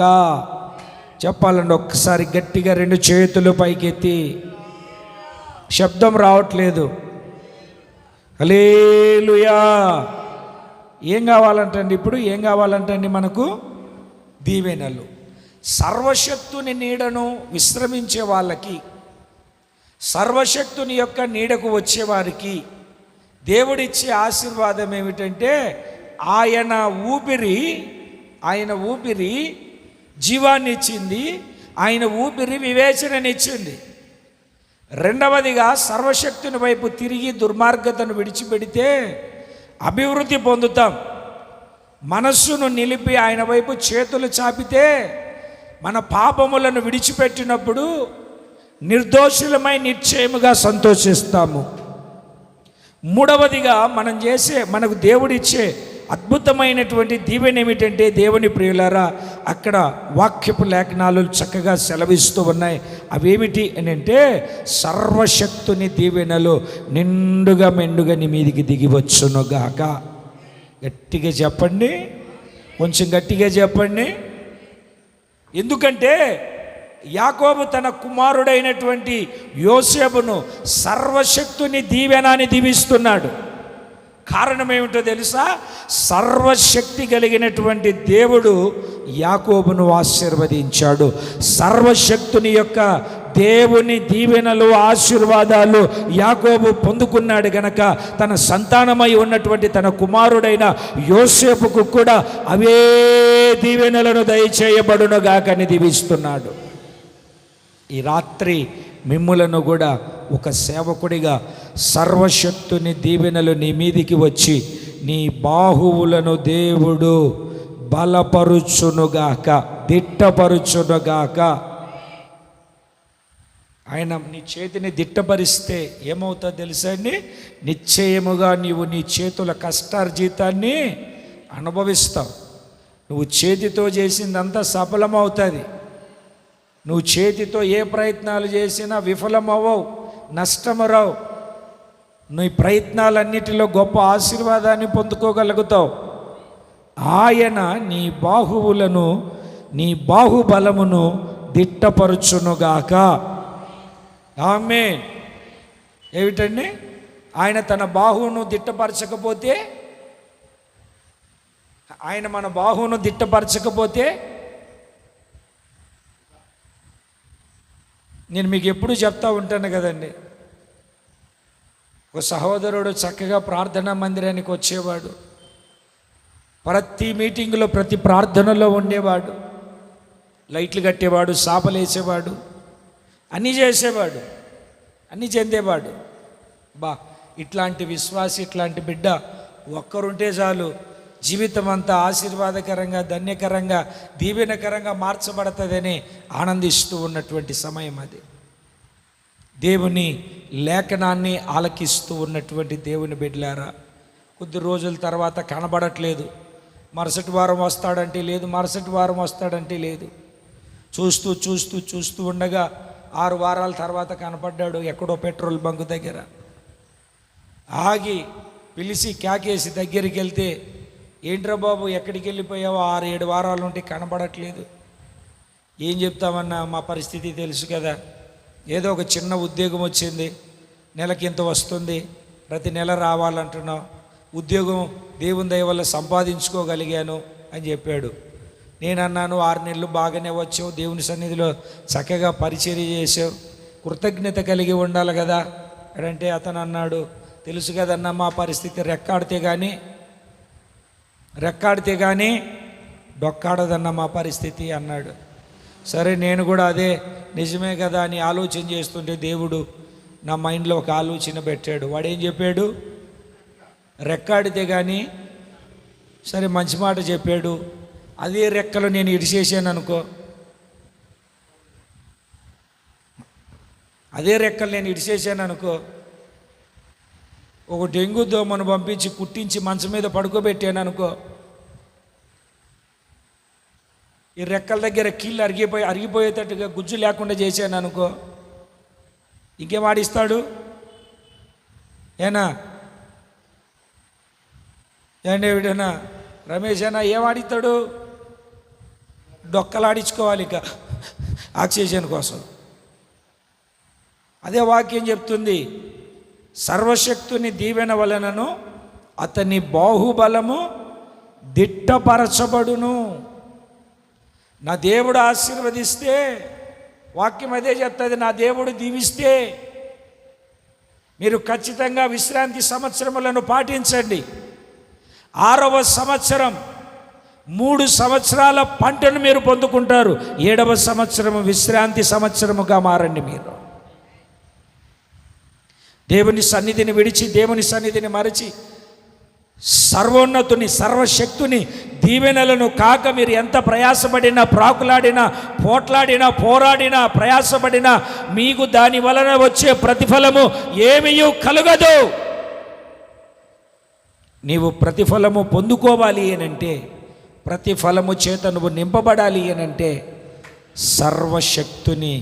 చెప్పాలండి ఒక్కసారి గట్టిగా 2 చేతులు పైకెత్తి. శబ్దం రావట్లేదు. హల్లెలూయా. ఏం కావాలంటండి ఇప్పుడు? ఏం కావాలంటండి మనకు? దీవెనలు. సర్వశక్తుని నీడను విశ్రమించే వాళ్ళకి, సర్వశక్తుని యొక్క నీడకు వచ్చేవారికి దేవుడిచ్చే ఆశీర్వాదం ఏమిటంటే, ఆయన ఊపిరి జీవాన్ని ఇచ్చింది, ఆయన ఊపిరి వివేచననిచ్చింది. రెండవదిగా సర్వశక్తుని వైపు తిరిగి దుర్మార్గతను విడిచిపెడితే అభివృద్ధి పొందుతాం. మనస్సును నిలిపి ఆయన వైపు చేతులు చాపితే మన పాపములను విడిచిపెట్టినప్పుడు నిర్దోషులమై నిశ్చయముగా సంతోషిస్తాము. మూడవదిగా మనకు దేవుడిచ్చే అద్భుతమైనటువంటి దీవెన ఏమిటంటే, దేవుని ప్రియులారా, అక్కడ వాక్యపు లేఖనాలు చక్కగా సెలవిస్తూ ఉన్నాయి. అవేమిటి అని అంటే, సర్వశక్తుని దీవెనలు నిండుగా మెండుగా నీ మీదికి దిగివచ్చునుగాక. గట్టిగా చెప్పండి, కొంచెం గట్టిగా చెప్పండి. ఎందుకంటే యాకోబు తన కుమారుడైనటువంటి యోసేపును సర్వశక్తుని దీవెనాన్ని దీవిస్తున్నాడు. కారణం ఏమిటో తెలుసా? సర్వశక్తి కలిగినటువంటి దేవుడు యాకోబును ఆశీర్వదించాడు. సర్వశక్తుని యొక్క దేవుని దీవెనలు, ఆశీర్వాదాలు యాకోబు పొందుకున్నాడు గనక తన సంతానమై ఉన్నటువంటి తన కుమారుడైన యోసేపుకు కూడా అవే దీవెనలను దయచేయబడునుగాకని దీవిస్తున్నాడు. ఈ రాత్రి మిమ్ములను కూడా ఒక సేవకుడిగా సర్వశక్తుని దీవెనలు నీ మీదికి వచ్చి నీ బాహువులను దేవుడు బలపరుచునుగాక, దిట్టపరుచునుగాక. ఆయన నీ చేతిని దిట్టపరిస్తే ఏమవుతుందో తెలుసా అండి? నిశ్చయముగా నీవు నీ చేతుల కష్టార్జితాన్ని అనుభవిస్తావు. నువ్వు చేతితో చేసిందంతా సఫలమవుతుంది. నువ్వు చేతితో ఏ ప్రయత్నాలు చేసినా విఫలమవ్వవు, నష్టము రావు. నీ ప్రయత్నాలన్నిటిలో గొప్ప ఆశీర్వాదాన్ని పొందుకోగలుగుతావు. ఆయన నీ బాహువులను, నీ బాహుబలమును దిట్టపరుచునుగాక. ఆమేన్. ఏమిటండి? ఆయన తన బాహువును దిట్టపరచకపోతే, ఆయన మన బాహువును దిట్టపరచకపోతే నేను మీకు ఎప్పుడూ చెప్తా ఉంటాను కదండి, ఒక సహోదరుడు చక్కగా ప్రార్థనా మందిరానికి వచ్చేవాడు, ప్రతి మీటింగులో ప్రతి ప్రార్థనలో ఉండేవాడు, లైట్లు కట్టేవాడు, సాపలు వేసేవాడు, అన్నీ చేసేవాడు, అన్నీ చెందేవాడు. ఇట్లాంటి విశ్వాసి, ఇట్లాంటి బిడ్డ ఒక్కరుంటే చాలు, జీవితం అంతా ఆశీర్వాదకరంగా, ధన్యకరంగా, దీవెనకరంగా మార్చబడుతుందని ఆనందిస్తూ ఉన్నటువంటి సమయం అది. దేవుని లేఖనాన్ని ఆలకిస్తూ ఉన్నటువంటి దేవుని బిడ్డలారా, కొద్ది రోజుల తర్వాత కనబడట్లేదు, మరుసటి వారం వస్తాడంటే లేదు, మరుసటి వారం వస్తాడంటే లేదు. చూస్తూ చూస్తూ చూస్తూ ఉండగా 6 వారాల తర్వాత కనపడ్డాడు ఎక్కడో పెట్రోల్ బంక్ దగ్గర. ఆగి పిలిచి కేకేసి దగ్గరికి వెళ్తే, ఏంట్రా బాబు ఎక్కడికి వెళ్ళిపోయావో, 6-7 వారాలు ఉంటే కనబడట్లేదు. ఏం చెప్తామన్నా, మా పరిస్థితి తెలుసు కదా, ఏదో ఒక చిన్న ఉద్యోగం వచ్చింది, నెలకింత వస్తుంది, ప్రతి నెల రావాలంటున్నావు, ఉద్యోగం దేవుని దయ వల్ల సంపాదించుకోగలిగాను అని చెప్పాడు. నేనన్నాను, 6 నెలలు బాగానే వచ్చావు, దేవుని సన్నిధిలో చక్కగా పరిచర్య చేసావు, కృతజ్ఞత కలిగి ఉండాలి కదా అంటే అతను అన్నాడు, తెలుసు కదన్నా మా పరిస్థితి, రెక్కాడితే కానీ డొక్కాడదన్న మా పరిస్థితి అన్నాడు. సరే, నేను కూడా అదే నిజమే కదా అని ఆలోచన చేస్తుంటే దేవుడు నా మైండ్లో ఒక ఆలోచన పెట్టాడు. వాడేం చెప్పాడు? రెక్కాడితే కానీ, సరే మంచి మాట చెప్పాడు, అదే రెక్కలు నేను ఇడిచేసాను అనుకో, అదే రెక్కలు నేను ఇడిచేసాను అనుకో, ఒక డెంగ్యూ దోమను పంపించి కుట్టించి మంచం మీద పడుకోబెట్టాను అనుకో, ఈ రెక్కల దగ్గర కీళ్ళు అరిగిపోయేటట్టుగా గుజ్జు లేకుండా చేశాను అనుకో, ఇంకేం ఆడిస్తాడు? ఏండి వీడనా రమేష్ అన్నా ఏం ఆడిస్తాడు? డొక్కలాడించుకోవాలి ఇక ఆక్సిజన్ కోసం. అదే వాక్యం చెప్తుంది, సర్వశక్తుని దీవెన వలనను అతని బాహుబలము దిట్టపరచబడును. నా దేవుడు ఆశీర్వదిస్తే, వాక్యం అదే చెప్తుంది, నా దేవుడు దీవిస్తే మీరు ఖచ్చితంగా విశ్రాంతి సంవత్సరములను పాటించండి. 6వ సంవత్సరం 3 సంవత్సరాల పంటను మీరు పొందుకుంటారు. 7వ సంవత్సరము విశ్రాంతి సంవత్సరముగా మారండి. మీరు దేవుని సన్నిధిని విడిచి, దేవుని సన్నిధిని మరచి, సర్వోన్నతుని సర్వశక్తుని దీవెనలను కాక మీరు ఎంత ప్రయాసపడినా, ప్రాకులాడినా, పోట్లాడినా, పోరాడినా, ప్రయాసపడినా మీకు దాని వలన వచ్చే ప్రతిఫలము ఏమీయూ కలుగదు. నీవు ప్రతిఫలము పొందుకోవాలి అనంటే, ప్రతిఫలము చేత నువ్వు నింపబడాలి అనంటే, సర్వశక్తుని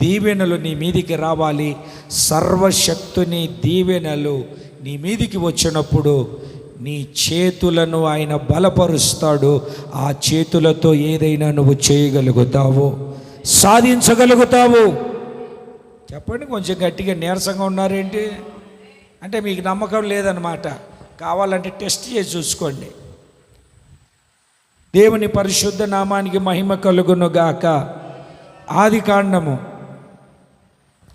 దీవెనలు నీ మీదికి రావాలి. సర్వశక్తుని దీవెనలు నీ మీదికి వచ్చినప్పుడు నీ చేతులను ఆయన బలపరుస్తాడు. ఆ చేతులతో ఏదైనా నువ్వు చేయగలుగుతావు, సాధించగలుగుతావు. చెప్పండి, కొంచెం గట్టిగా నీరసంగా ఉన్నారేంటి అంటే మీకు నమ్మకం లేదన్నమాట. కావాలంటే టెస్ట్ చేసి చూసుకోండి. దేవుని పరిశుద్ధ నామానికి మహిమ కలుగును గాక. ఆదికాండము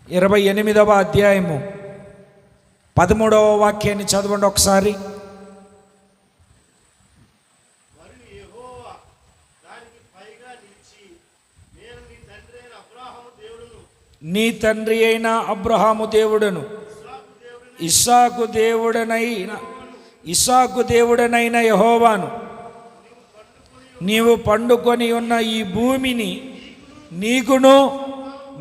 28వ అధ్యాయము 13వ వాక్యాన్ని చదవండి ఒకసారి. నీ తండ్రి అయిన అబ్రహాము దేవుడను, ఇస్సాకు దేవుడనైన యెహోవాను, నీవు పండుకొని ఉన్న ఈ భూమిని నీకును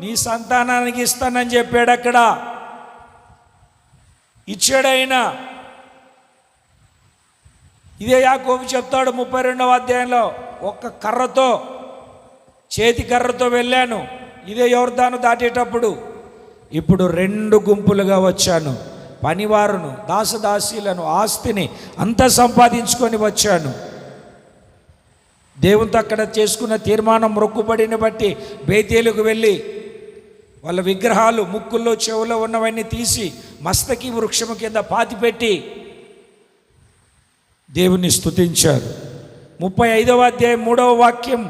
నీ సంతానానికి ఇస్తానని చెప్పాడు. అక్కడ ఇచ్చాడైనా. ఇదే యాకోబు చెప్తాడు 32వ అధ్యాయంలో, ఒక్క కర్రతో, చేతి కర్రతో వెళ్ళాను, ఇదే యోర్దాను దాటేటప్పుడు. ఇప్పుడు 2 గుంపులుగా వచ్చాను, పనివారును, దాసదాసీలను, ఆస్తిని అంతా సంపాదించుకొని వచ్చాను. దేవునితో అక్కడ చేసుకున్న తీర్మానం, మొక్కుబడిని బట్టి బేతేలుకు వెళ్ళి వాళ్ళ విగ్రహాలు ముక్కుల్లో చెవులో ఉన్నవన్నీ తీసి మస్తకి వృక్షము కింద పాతిపెట్టి దేవుని స్తుతించారు. 35వ అధ్యాయం 3వ వాక్యం,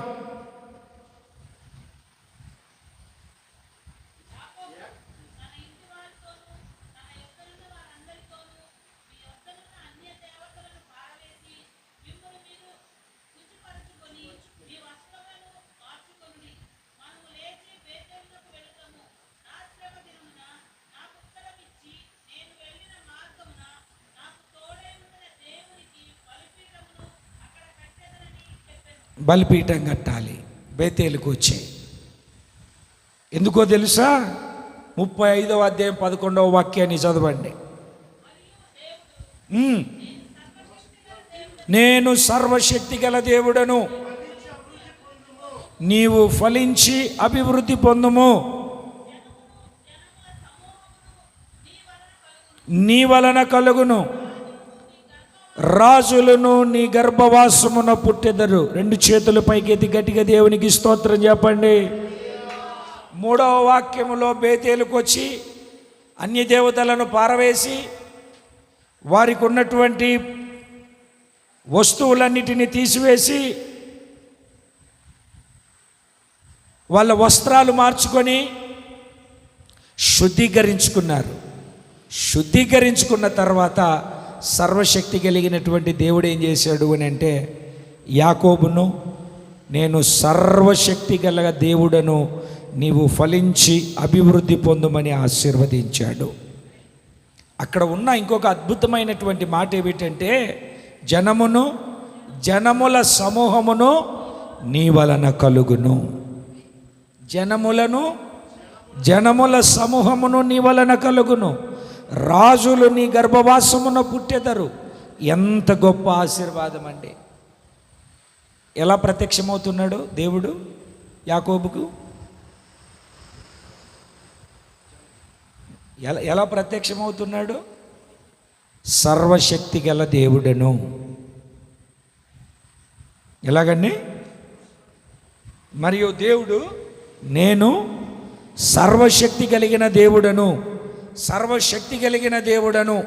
బలిపీఠం కట్టాలి. బేతేలుకు వచ్చి ఎందుకో తెలుసా? 35వ అధ్యాయం 11వ వాక్యాన్ని చదవండి. నేను సర్వశక్తి గల దేవుడను, నీవు ఫలించి అభివృద్ధి పొందుము, నీ వలన కలుగును, రాజులను నీ గర్భవాసమున పుట్టెదరు. 2 చేతులు పైకెత్తి గట్టిగా దేవునికి స్తోత్రం చెప్పండి. 3వ వాక్యములో బేతేలుకు వచ్చి అన్య దేవతలను పారవేసి వారికి ఉన్నటువంటి వస్తువులన్నిటినీ తీసివేసి వాళ్ళ వస్త్రాలు మార్చుకొని శుద్ధీకరించుకున్నారు. శుద్ధీకరించుకున్న తర్వాత సర్వశక్తి కలిగినటువంటి దేవుడు ఏం చేశాడు అని అంటే, యాకోబును నేను సర్వశక్తి గల దేవుడను, నీవు ఫలించి అభివృద్ధి పొందుమని ఆశీర్వదించాడు. అక్కడ ఉన్న ఇంకొక అద్భుతమైనటువంటి మాట ఏమిటంటే, జనమును జనముల సమూహమును నీ వలన కలుగును. జనముల సమూహమును నీ వలన కలుగును, రాజులు నీ గర్భవాసమున పుట్టెదరు. ఎంత గొప్ప ఆశీర్వాదం అండి! ఎలా ప్రత్యక్షమవుతున్నాడు దేవుడు యాకోబుకు? ఎలా ప్రత్యక్షమవుతున్నాడు? సర్వశక్తి గల దేవుడను. ఎలాగండి? మరియు దేవుడు నేను సర్వశక్తి కలిగిన దేవుడను, సర్వశక్తి కలిగిన దేవుడను.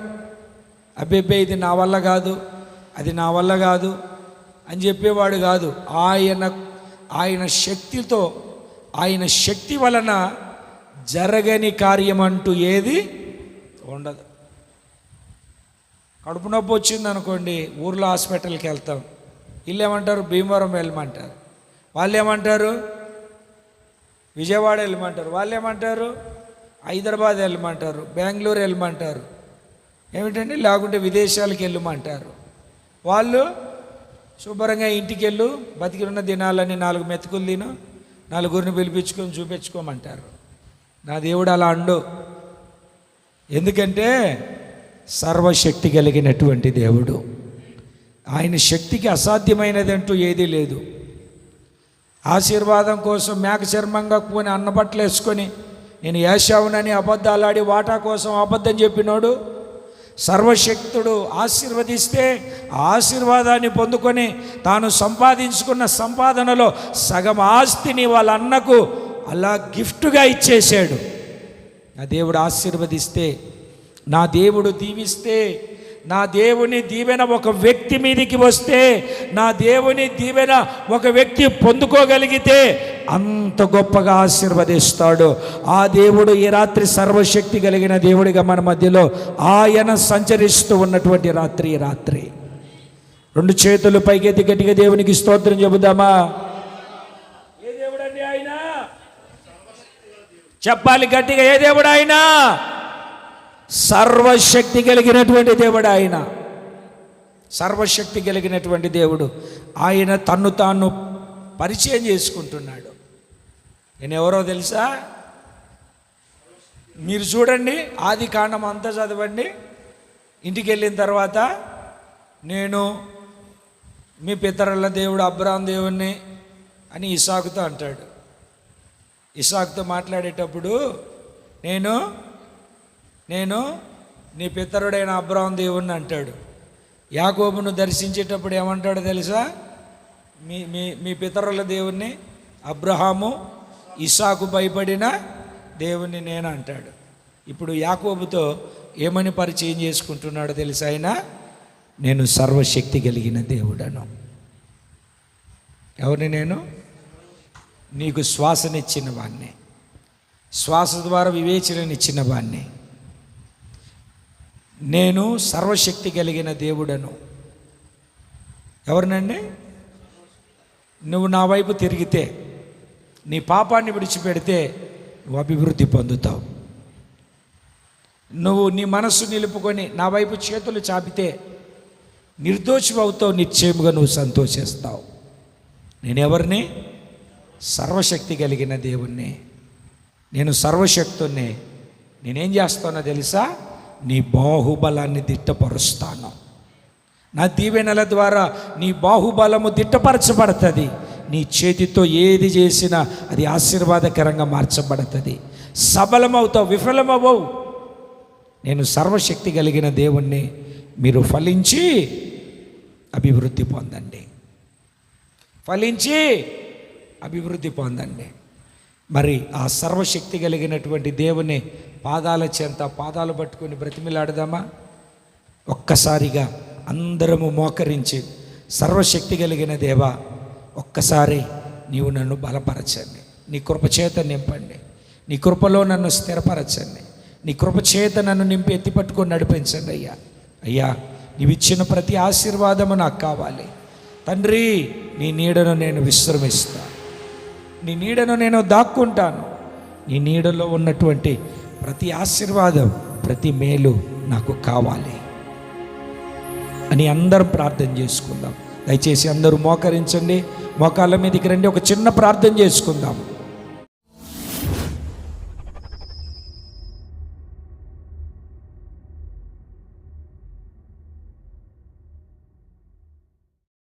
అబ్బెబ్బే ఇది నా వల్ల కాదు, అది నా వల్ల కాదు అని చెప్పేవాడు కాదు. ఆయన శక్తితో, ఆయన శక్తి వలన జరగని కార్యం అంటూ ఏది ఉండదు. కడుపు నొప్పి వచ్చింది అనుకోండి, ఊర్లో హాస్పిటల్కి వెళ్తాం. వీళ్ళు ఏమంటారు? భీమవరం వెళ్ళమంటారు. వాళ్ళు ఏమంటారు? విజయవాడ వెళ్ళమంటారు. వాళ్ళు ఏమంటారు? హైదరాబాద్ వెళ్ళమంటారు, బెంగళూరు వెళ్ళమంటారు. ఏమిటండి? లేకుంటే విదేశాలకు వెళ్ళమంటారు. వాళ్ళు శుభ్రంగా ఇంటికి వెళ్ళు, బతికినున్న దినాలని 4 మెతుకులు తిను, 4గురిని పిలిపించుకొని చూపించుకోమంటారు. నా దేవుడు అలా అండు. ఎందుకంటే సర్వశక్తి కలిగినటువంటి దేవుడు. ఆయన శక్తికి అసాధ్యమైనది అంటూ ఏదీ లేదు. ఆశీర్వాదం కోసం మేక చర్మంగా పోని అన్నబట్టలు వేసుకొని నేను ఏశావునని అబద్ధాలాడి వాటా కోసం అబద్ధం చెప్పినోడు, సర్వశక్తుడు ఆశీర్వదిస్తే ఆశీర్వాదాన్ని పొందుకొని తాను సంపాదించుకున్న సంపాదనలో సగం ఆస్తిని వాళ్ళ అన్నకు అలా గిఫ్ట్గా ఇచ్చేశాడు. నా దేవుడు ఆశీర్వదిస్తే, నా దేవుడు దీవిస్తే, నా దేవుని దీవెన ఒక వ్యక్తి మీదికి వస్తే, నా దేవుని దీవెన ఒక వ్యక్తి పొందుకోగలిగితే అంత గొప్పగా ఆశీర్వదిస్తాడు. ఆ దేవుడు ఈ రాత్రి సర్వశక్తి కలిగిన దేవుడిగా మన మధ్యలో ఆయన సంచరిస్తూ ఉన్నటువంటి రాత్రి ఈ రాత్రి. 2 చేతులు పైకెత్తి గట్టిగా దేవునికి స్తోత్రం చెబుదామా? ఏ దేవుడండి ఆయన? చెప్పాలి గట్టిగా, ఏ దేవుడు ఆయన? సర్వశక్తి కలిగినటువంటి దేవుడు ఆయన. సర్వశక్తి కలిగినటువంటి దేవుడు. ఆయన తన్ను తాను పరిచయం చేసుకుంటున్నాడు. నేను ఎవరో తెలుసా? మీరు చూడండి, ఆది కాండం అంతా చదవండి. ఇంటికి వెళ్ళిన తర్వాత నేను మీ పితరుల దేవుడు అబ్రాహాం దేవుణ్ణి అని ఇస్సాకుతో అంటాడు. ఇస్సాకుతో మాట్లాడేటప్పుడు నేను నీ పితరుడైన అబ్రాహాం దేవుణ్ణి అంటాడు. యాకోబును దర్శించేటప్పుడు ఏమంటాడో తెలుసా? మీ పితరుల దేవుణ్ణి, అబ్రహాము ఇస్సాకు భయపడిన దేవుణ్ణి నేను అంటాడు. ఇప్పుడు యాకోబుతో ఏమని పరిచయం చేసుకుంటున్నాడో తెలుసా? ఆయన నేను సర్వశక్తి కలిగిన దేవుడను. ఎవరిని? నేను నీకు శ్వాసనిచ్చిన వాడిని, శ్వాస ద్వారా వివేచననిచ్చిన వాడిని. నేను సర్వశక్తి కలిగిన దేవుడను. ఎవరినండి? నువ్వు నా వైపు తిరిగితే, నీ పాపాన్ని విడిచిపెడితే నువ్వు అభివృద్ధి పొందుతావు. నువ్వు నీ మనస్సు నిలుపుకొని నా వైపు చేతులు చాపితే నిర్దోషి అవుతావు, నిశ్చయముగా నువ్వు సంతోషిస్తావు. నేనెవరిని? సర్వశక్తి కలిగిన దేవుణ్ణి. నేను సర్వశక్తుణ్ణి. నేనేం చేస్తానో తెలుసా? నీ బాహుబలాన్ని దిట్టపరుస్తాను. నా దీవెనల ద్వారా నీ బాహుబలము దిట్టపరచబడుతుంది. నీ చేతితో ఏది చేసినా అది ఆశీర్వాదకరంగా మార్చబడుతుంది. సబలమవుతావు, విఫలమవ్వవు. నేను సర్వశక్తి కలిగిన దేవుణ్ణి. మీరు ఫలించి అభివృద్ధి పొందండి. ఫలించి అభివృద్ధి పొందండి. మరి ఆ సర్వశక్తి కలిగినటువంటి దేవుని పాదాలు పట్టుకొని బ్రతిమిలాడదామా? ఒక్కసారిగా అందరము మోకరించి, సర్వశక్తి కలిగిన దేవా, ఒక్కసారి నీవు నన్ను బలపరచండి, నీ కృపచేత నింపండి, నీ కృపలో నన్ను స్థిరపరచండి, నీ కృపచేత నన్ను నింపి ఎత్తిపట్టుకొని నడిపించండి అయ్యా. అయ్యా, నీవిచ్చిన ప్రతి ఆశీర్వాదము నాకు కావాలి తండ్రి. నీ నీడను నేను విశ్రమిస్తాను, నీ నీడను నేను దాక్కుంటాను. నీ నీడలో ఉన్నటువంటి ప్రతి ఆశీర్వాదం, ప్రతి మేలు నాకు కావాలి అని అందరం ప్రార్థన చేసుకుందాం. దయచేసి అందరూ మోకరించండి, మోకాళ్ళ మీదకి రండి. ఒక చిన్న ప్రార్థన చేసుకుందాం.